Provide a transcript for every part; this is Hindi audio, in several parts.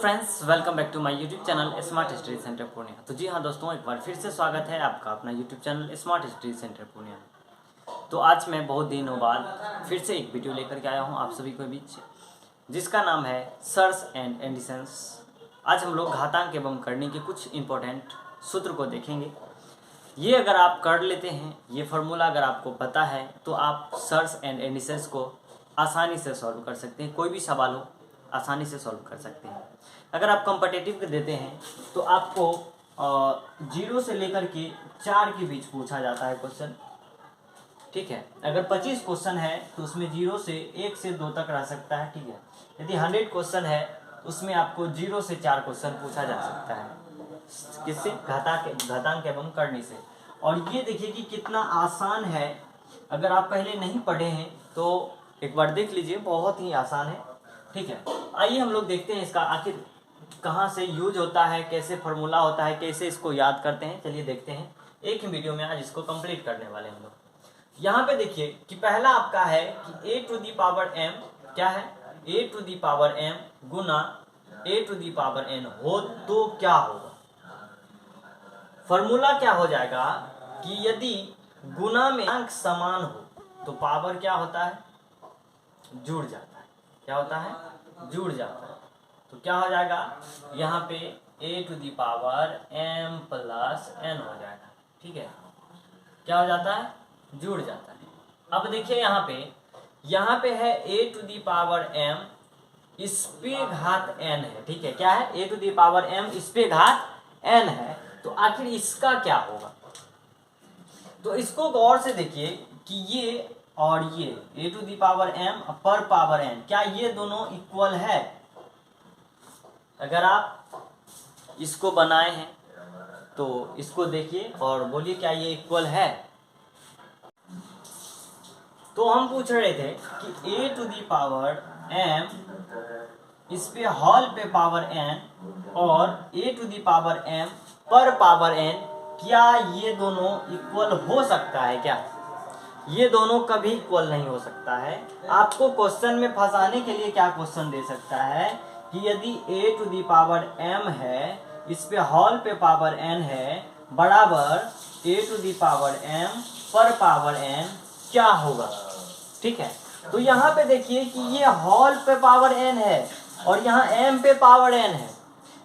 Friends, welcome back to my YouTube channel smart study centre Purnia. तो जी हाँ दोस्तों, एक बार फिर से स्वागत है आपका अपना YouTube channel smart study centre Purnia में। तो आज मैं बहुत दिनों बाद फिर से एक वीडियो लेकर के आया हूँ आप सभी के बीच, जिसका नाम है सर्स एंड एडिशंस। आज हम लोग घातांक एवं करने के कुछ इंपॉर्टेंट सूत्र को देखेंगे। ये अगर आप कर लेते हैं, ये फार्मूला अगर आपको पता है, तो आप सर्स एंड एडिशंस को आसानी से सॉल्व कर सकते हैं। कोई भी सवाल हो आसानी से सॉल्व कर सकते हैं। अगर आप कॉम्पिटिटिव के देते हैं तो आपको 0 से लेकर के 4 के बीच पूछा जाता है क्वेश्चन, ठीक है। अगर 25 क्वेश्चन है तो उसमें 0 से 1 से 2 तक रह सकता है, ठीक है। यदि 100 क्वेश्चन है तो उसमें आपको 0 से 4 क्वेश्चन पूछा जा सकता है। किससे? घातांक एवं करने से। और ये देखिए कि कितना आसान है। अगर आप पहले नहीं पढ़े हैं तो एक बार देख लीजिए, बहुत ही आसान है, ठीक है। आइए हम लोग देखते हैं इसका आखिर कहाँ से यूज होता है, कैसे फार्मूला होता है, कैसे इसको याद करते हैं। चलिए देखते हैं, एक ही वीडियो में आज इसको कंप्लीट करने वाले हम लोग। यहाँ पे देखिए कि पहला आपका है कि a to the power m क्या है, a to the power m गुना a to the power n हो तो क्या होगा। फार्मूला क्या हो जाएगा कि यदि गुना में अंक समान हो तो पावर क्या होता है, जुड़ जाता है। क्या होता है? जुड़ जाता है। तो क्या हो जाएगा यहाँ पे a to the power m plus n हो जाएगा, ठीक है। क्या हो जाता है? जुड़ जाता है। अब देखिए यहाँ पे है a to the power m, इस पे घात n है, ठीक है। क्या है? a to the power m, इस पे घात n है। तो आखिर इसका क्या होगा? तो इसको गौर से देखिए कि ये और ये a to the power m पर पावर n, क्या ये दोनों इक्वल है? अगर आप इसको बनाए हैं तो इसको देखिए और बोलिए क्या ये इक्वल है। तो हम पूछ रहे थे कि a to the power m, इस पे होल पे पावर n और a to the power m पर पावर n, क्या ये दोनों इक्वल हो सकता है? क्या ये दोनों कभी इक्वल नहीं हो सकता है। आपको क्वेश्चन में फंसाने के लिए क्या क्वेश्चन दे सकता है कि यदि a to the power m है, इस पे होल पे पावर n है, बराबर a to the power m पर पावर n क्या होगा, ठीक है। तो यहाँ पे देखिए कि ये होल पे पावर n है और यहाँ m पे पावर n है।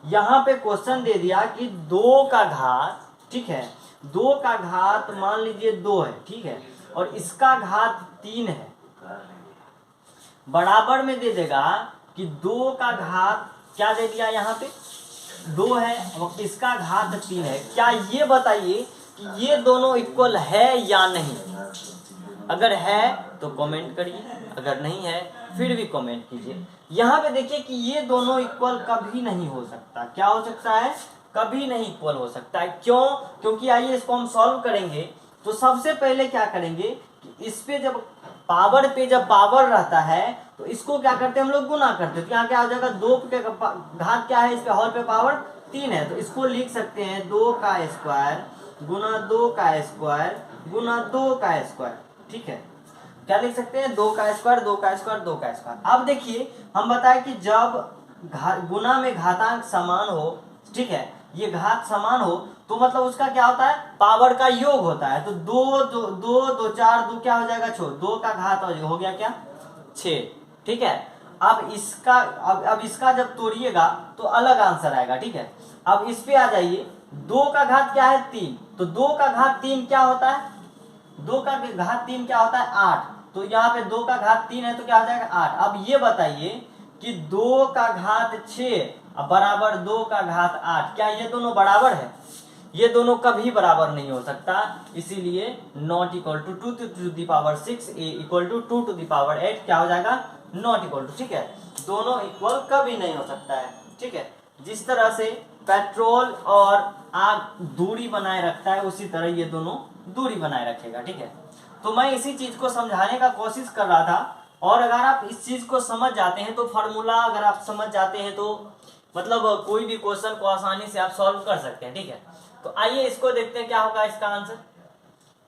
यहाँ पे क्वेश्चन दे दिया कि 2 का घात, ठीक है, 2 का घात मान लीजिए 2 है, ठीक है, और इसका घात 3 है, बराबर में दे देगा कि 2 का घात क्या दे दिया, यहाँ पे 2 है और इसका घात 3 है। क्या ये बताइए कि ये दोनों इक्वल है या नहीं। अगर है तो कमेंट करिए, अगर नहीं है फिर भी कमेंट कीजिए। यहाँ पे देखिए कि ये दोनों इक्वल कभी नहीं हो सकता। क्या हो सकता है? कभी नहीं इक्वल हो सकता है। क्यों? क्योंकि आइए इसको हम सॉल्व करेंगे। तो सबसे पहले क्या करेंगे कि इस पे जब पावर रहता है तो इसको क्या करते हैं हम लोग, गुना करते हैं। तो यहाँ क्या हो जाएगा, 2 के घात क्या है, इस पे होल पे पावर 3 है, तो इसको लिख सकते हैं 2 का स्क्वायर गुना 2 का स्क्वायर गुना 2 का स्क्वायर, ठीक है। क्या लिख सकते हैं? 2 का स्क्वायर 2 का स्क्वायर 2 का स्क्वायर। अब देखिए हम बताए कि जब गुना में घातांक समान हो, ठीक है, ये घात समान हो तो मतलब उसका क्या होता है, पावर का योग होता है। तो 2 4 2 क्या हो जाएगा, 6, 2 का घात हो गया क्या, 6, ठीक है। अब इसका जब तोड़िएगा तो अलग आंसर आएगा, ठीक है। अब इस पे आ जाइए, 2 का घात क्या है, 3, तो 2 का घात 3 क्या होता है, 2 का घात 3 क्या होता है, 8। तो यहाँ पे 2 का घात 3 है तो क्या हो जाएगा, 8। अब ये बताइए कि 2 का घात 6 बराबर 2 का घात 8, क्या ये दोनों बराबर है? ये दोनों कभी बराबर नहीं हो सकता, इसीलिए not equal to 2 to the power 6 a equal to 2 to the power 8 क्या हो जाएगा, नॉट इक्वल टू, ठीक है। दोनों इक्वल कभी नहीं हो सकता है, ठीक है। जिस तरह से पेट्रोल और आग दूरी बनाए रखता है, उसी तरह ये दोनों दूरी बनाए रखेगा, ठीक है। तो मैं इसी चीज को समझाने का कोशिश कर रहा था। और अगर आप इस चीज को समझ जाते हैं तो फार्मूला अगर आप समझ जाते हैं तो मतलब कोई भी क्वेश्चन को आसानी से आप सॉल्व कर सकते हैं, ठीक है। तो आइए इसको देखते हैं क्या होगा इसका answer,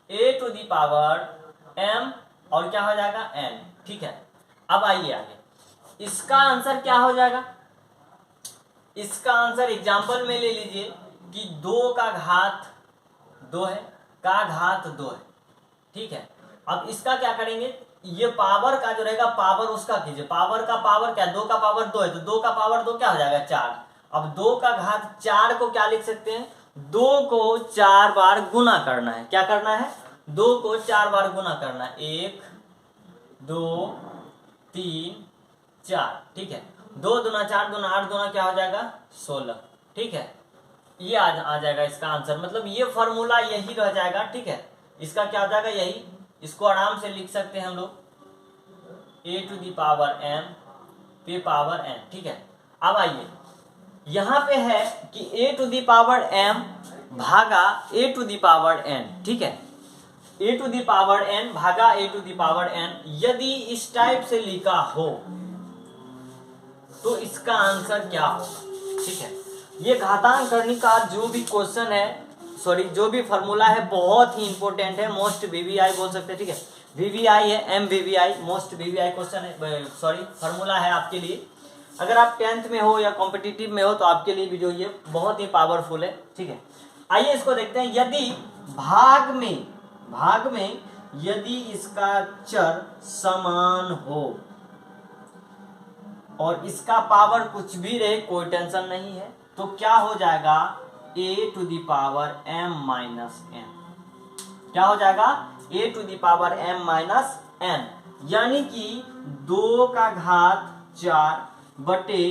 a to the power m और क्या हो जाएगा n, ठीक है। अब आइए आगे, इसका आंसर क्या हो जाएगा, इसका आंसर एग्जाम्पल में ले लीजिए कि 2 का घात 2 है, का घात 2 है, ठीक है। अब इसका क्या करेंगे, ये पावर का जो रहेगा पावर उसका कीजिए, पावर का पावर क्या, 2 का पावर 2 है तो 2 का पावर 2 क्या हो जाएगा 4। अब 2 का घात 4 को क्या लिख सकते हैं, 2 को 4 बार गुना करना है, क्या करना है, 2 को 4 बार गुना करना है, 1 2 3 4, ठीक है। 2 दूना 4 दूना 8 दूना क्या हो जाएगा 16, ठीक है। ये आ जाएगा इसका आंसर, मतलब ये फॉर्मूला यही रह जाएगा, ठीक है। इसका क्या हो जाएगा यही, इसको आराम से लिख सकते हैं हम लोग a⁴m पे पावर n, ठीक है। अब आइए यहां पे है कि a⁴m भागा a⁴n, ठीक है। a⁴n भागा a⁴n यदि इस टाइप से लिखा हो तो इसका आंसर क्या होगा, ठीक है। ये घातांक करने का जो भी क्वेश्चन है, सॉरी जो भी फॉर्मूला है बहुत ही इंपॉर्टेंट है, मोस्ट वीवीआई बोल सकते हैं, ठीक है। वीवीआई है, MVVI मोस्ट वीवीआई क्वेश्चन है, सॉरी फॉर्मूला है आपके लिए। अगर आप 10th में हो या कॉम्पिटिटिव में हो तो आपके लिए वीडियो ये बहुत ही पावरफुल है, ठीक है। आइए इसको देखते हैं, यदि भाग में यदि इसका चर समान हो और इसका पावर कुछ भी रहे कोई टेंशन नहीं है, तो क्या हो जाएगा a⁴m - n, क्या हो जाएगा a⁴m - n, यानी कि 2 का घात 4 बटे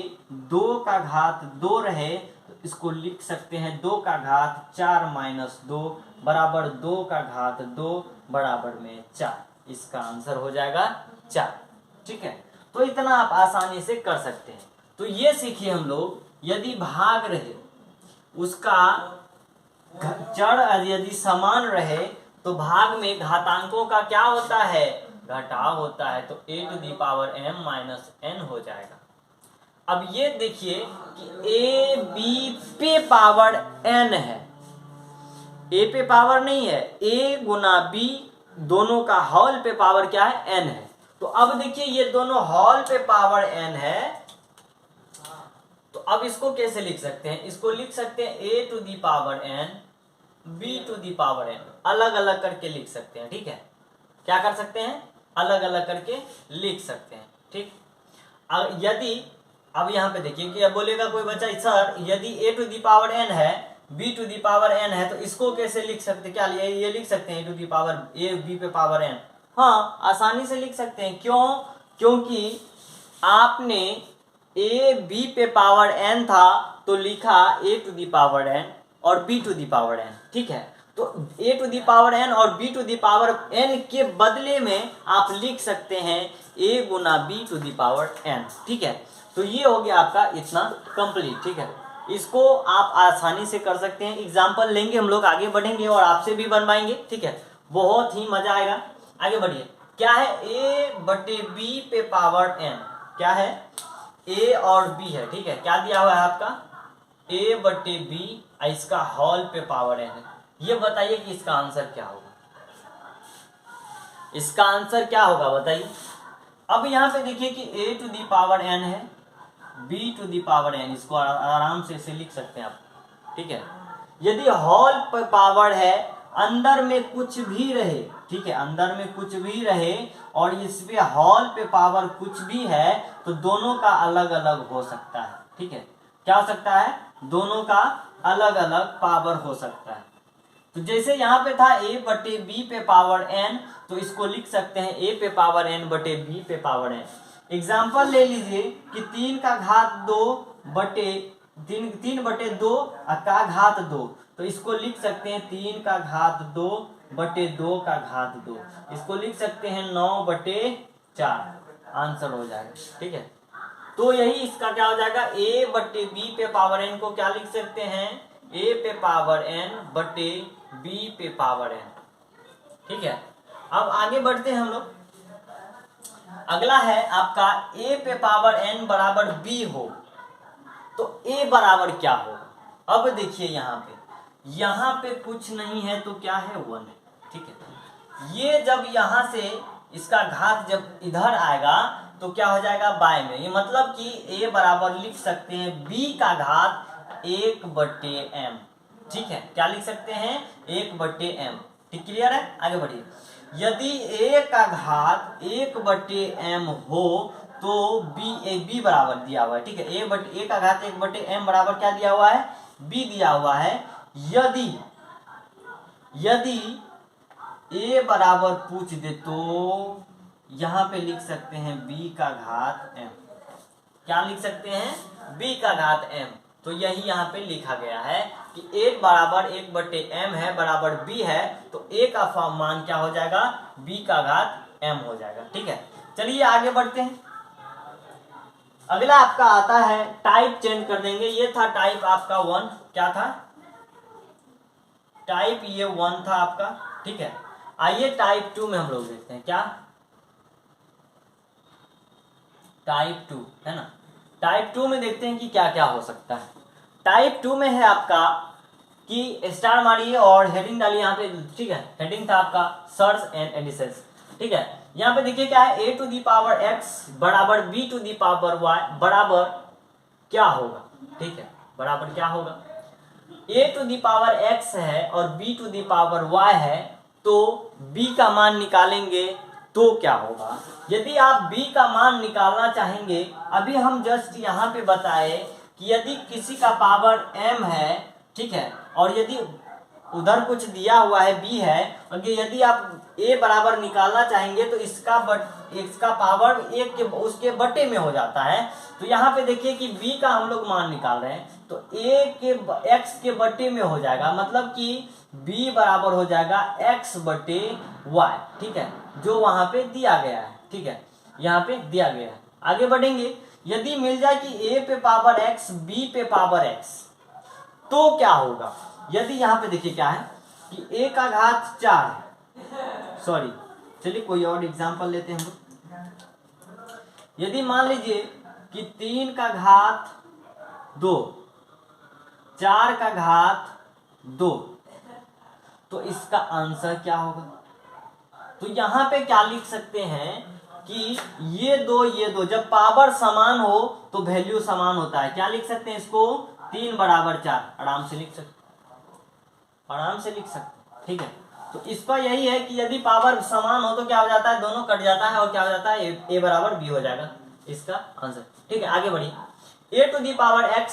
2 का घात 2 रहे तो इसको लिख सकते हैं 2 का घात 4 - 2 बराबर 2 का घात 2 बराबर में 4, इसका आंसर हो जाएगा 4, ठीक है। तो इतना आप आसानी से कर सकते हैं। तो ये सीखिए हम लोग, यदि भाग रहे उसका चर यदि समान रहे तो भाग में घातांकों का क्या होता है, घटाव होता है, तो a⁴m - n हो जाएगा। अब ये देखिए कि a b पे पावर n है, a पे पावर नहीं है, a गुना b दोनों का हॉल पे पावर क्या है n है। तो अब देखिए ये दोनों हॉल पे पावर n है, तो अब इसको कैसे लिख सकते हैं, इसको लिख सकते हैं a⁴n b⁴n, अलग अलग करके लिख सकते हैं, ठीक है। क्या कर सकते हैं, अलग अलग करके लिख सकते हैं, ठीक। यदि अब यहाँ पे देखिए कि अब बोलेगा कोई बच्चा सर यदि a⁴n है b⁴n है तो इसको कैसे लिख सकते, क्या ये लिख सकते हैं a⁴n, हाँ आसानी से लिख सकते हैं। क्यों, क्योंकि आपने a b पे पावर n था तो लिखा a⁴n और b⁴n, ठीक है। तो a⁴n और b⁴n के बदले में आप लिख सकते हैं a गुना b⁴n, ठीक है। तो ये हो गया आपका इतना कंप्लीट, ठीक है। इसको आप आसानी से कर सकते हैं, एग्जाम्पल लेंगे हम लोग, आगे बढ़ेंगे और आपसे भी बनवाएंगे, ठीक है। बहुत ही मजा आएगा, आगे बढ़िए। क्या है a/b पे पावर n, क्या है a और b है, ठीक है। क्या दिया हुआ है आपका a/b, इसका हॉल पे पावर n है। ये बताइए कि इसका आंसर क्या होगा, इसका आंसर क्या होगा बताइए। अब यहाँ पे देखिए कि a⁴n है b⁴n, इसको आराम से इसे लिख सकते हैं आप, ठीक है। यदि हॉल पे पावर है, अंदर में कुछ भी रहे, ठीक है, अंदर में कुछ भी रहे और इसमें हॉल पे पावर कुछ भी है तो दोनों का अलग अलग हो सकता है, ठीक है। क्या हो सकता है, दोनों का अलग अलग पावर हो सकता है। तो जैसे यहाँ पे था a/b पे पावर n, तो इसको लिख सकते हैं a पे पावर n बटे b पे पावर n। एग्जाम्पल ले लीजिए कि 3 का घात 2 बटे 3/2 का घात 2, तो इसको लिख सकते हैं 3 का घात 2 बटे 2 का घात 2, इसको लिख सकते हैं 9/4, आंसर हो जाएगा, ठीक है। तो यही इसका क्या हो जाएगा, a/b पे पावर n को क्या लिख सकते हैं, a पे पावर n बटे b पे पावर n, ठीक है। अब आगे बढ़ते हैं हम लोग, अगला है आपका a पे पावर n बराबर b हो तो a बराबर क्या होगा। अब देखिए यहाँ पे कुछ नहीं है तो क्या है 1 है, ठीक है। ये जब यहाँ से इसका घात जब इधर आएगा तो क्या हो जाएगा बाय में। ये मतलब कि a बराबर लिख सकते हैं b का घात 1/m। ठीक है, क्या लिख सकते हैं 1/m। ठीक, क्लियर है, आगे बढ़िए। यदि a का घात 1/m हो तो b बराबर दिया हुआ है। ठीक है, a का घात 1/m बराबर क्या दिया हुआ है, b दिया हुआ है। यदि a बराबर पूछ दे तो यहां पे लिख सकते हैं b का घात m। क्या लिख सकते हैं, b का घात m। तो यही यहाँ पे लिखा गया है कि 1 बराबर 1/m है बराबर b है, तो a का फॉर्म मान क्या हो जाएगा, b का घात m हो जाएगा। ठीक है, चलिए आगे बढ़ते हैं। अगला आपका आता है, टाइप चेंज कर देंगे। ये था टाइप आपका 1, क्या था टाइप, ये 1 था आपका। ठीक है, आइए टाइप 2 में हम लोग देखते हैं, क्या टाइप 2 है ना। टाइप 2 में देखते हैं कि क्या क्या हो सकता है। टाइप 2 में है आपका कि स्टार मारिए और हेडिंग डालिए यहाँ पे। ठीक है, हेडिंग था आपका सर्च एंड एडिशंस। ठीक है, यहाँ पे देखिए क्या है, a to the power x बराबर b to the power y बराबर क्या होगा। ठीक है, बराबर क्या होगा, a to the power x है और b to the power y है, तो b का मान निकालेंगे तो क्या होगा। यदि आप b का मान निकालना चाहेंगे, अभी हम जस्ट यहाँ पे बताए कि यदि किसी का पावर m है, ठीक है, और यदि उधर कुछ दिया हुआ है b है, और यदि आप a बराबर निकालना चाहेंगे तो इसका पावर एक के उसके बटे में हो जाता है। तो यहाँ पे देखिए कि b का हम लोग मान निकाल रहे हैं, तो a के x के बटे में हो जाएगा, मतलब कि b बराबर हो जाएगा x बटे y। ठीक है, जो वहां पे दिया गया है। ठीक है, यहाँ पे दिया गया है। आगे बढ़ेंगे, यदि मिल जाए कि a पे पावर x b पे पावर x तो क्या होगा। यदि यहाँ पे देखिए क्या है कि a का घात 4 है, सॉरी चलिए कोई और एग्जांपल लेते हैं हम लोग। यदि मान लीजिए कि 3 का घात 2, 4 का घात 2, तो इसका आंसर क्या होगा। तो यहाँ पे क्या लिख सकते हैं कि ये दो जब पावर समान हो तो वैल्यू समान होता है। क्या लिख सकते हैं इसको, 3 बराबर 4, आराम से लिख सकते, आराम से लिख सकते। ठीक है, तो इसका यही है कि यदि पावर समान हो तो क्या हो जाता है, दोनों कट जाता है और क्या हो जाता है, a बराबर b हो जाएगा इसका आंसर। ठीक है, आगे बढ़िए। a to the power x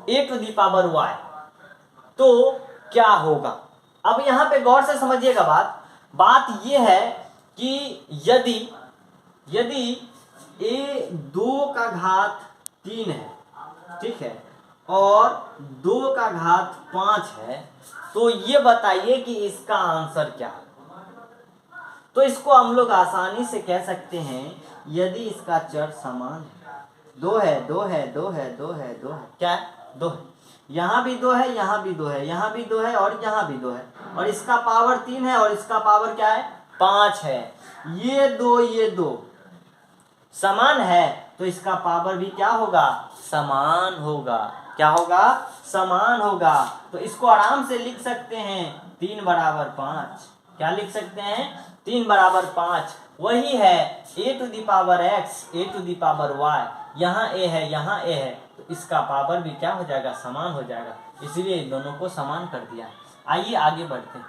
a to the power y तो क्या होगा। अब यहाँ पे गौर से समझिएगा बात ये है कि यदि a 2 का घात 3 है, ठीक है, और 2 का घात 5 है, तो ये बताइए कि इसका आंसर क्या है। तो इसको हम लोग आसानी से कह सकते हैं, यदि इसका चर समान है, 2 है 2 है 2 है 2 है 2 है, क्या है 2 है, यहाँ भी 2 है, यहाँ भी 2 है, यहाँ भी 2 है और यहाँ भी 2 है, और इसका पावर 3 है और इसका पावर क्या है 5 है। ये दो समान है तो इसका पावर भी क्या होगा, समान होगा। क्या होगा, समान होगा। तो इसको आराम से लिख सकते हैं 3 बराबर 5। क्या लिख सकते हैं, 3 बराबर 5। वही है a to the power x a to the power y, यहाँ a है यहाँ a है, तो इसका पावर भी क्या हो जाएगा, समान हो जाएगा। इसलिए दोनों को समान कर दिया। आइए आगे बढ़ते हैं।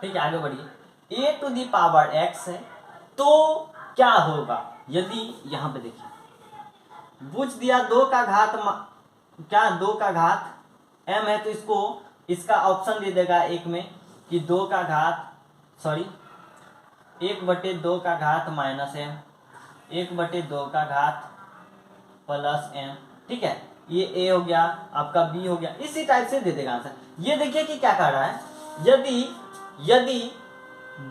ठीक है, आगे बढ़िए। a to the power x है तो क्या होगा। यदि यहाँ पे देखिए पूछ दिया 2 का घात क्या 2 का घात m है, तो इसका ऑप्शन दे देगा एक में कि 2 का घात 1/2 का घात माइनस m, 1/2 का घात प्लस m। ठीक है, ये a हो गया, आपका b हो गया, इसी टाइप से दे देगा आंसर। ये देखिए कि क्या कर रहा है, यदि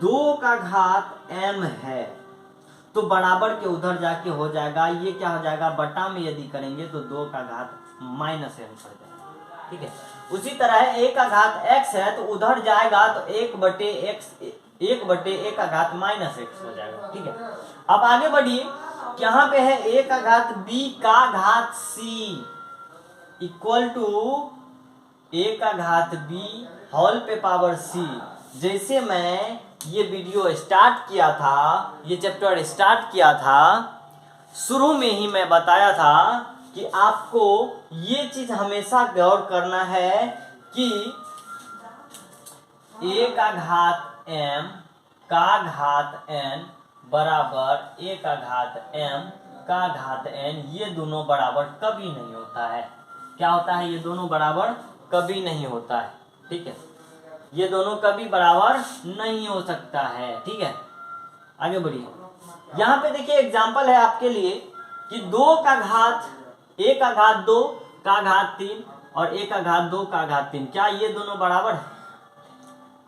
2 का घात m है तो बराबर के उधर जाके हो जाएगा, ये क्या हो जाएगा, बटा में यदि करेंगे तो 2 का घात माइनस m पड़ जाएगा। ठीक है, उसी तरह a का घात x है तो उधर जाएगा तो 1/a का घात माइनस x हो जाएगा। ठीक है, अब आगे बढ़िए। यहाँ पे है a का घात b का घात c इक्वल टू a का घात b होल पे पावर c। जैसे मैं ये वीडियो स्टार्ट किया था, ये चैप्टर स्टार्ट किया था, शुरू में ही मैं बताया था कि आपको ये चीज हमेशा गौर करना है कि a का घात m का घात n बराबर a का घात m का घात n, ये दोनों बराबर कभी नहीं होता है। क्या होता है? ये दोनों बराबर कभी नहीं होता है। ठीक है, ये दोनों कभी बराबर नहीं हो सकता है। ठीक है, आगे बढ़िए। यहाँ पे देखिए एग्जाम्पल है आपके लिए कि 2 का घात a का घात 2 का घात 3 और a का घात 2 का घात 3, क्या ये दोनों बराबर है?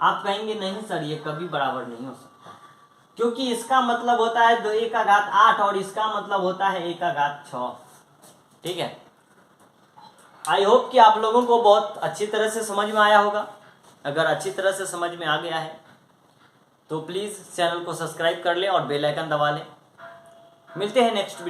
आप कहेंगे नहीं सर, ये कभी बराबर नहीं हो सकता, क्योंकि इसका मतलब होता है 2a का घात 8 और इसका मतलब होता है a का घात 6। ठीक है, आई होप कि आप लोगों को बहुत अच्छी तरह से समझ में आया होगा। अगर अच्छी तरह से समझ में आ गया है तो प्लीज़ चैनल को सब्सक्राइब कर लें और बेल आइकन दबा लें। मिलते हैं नेक्स्ट वीडियो।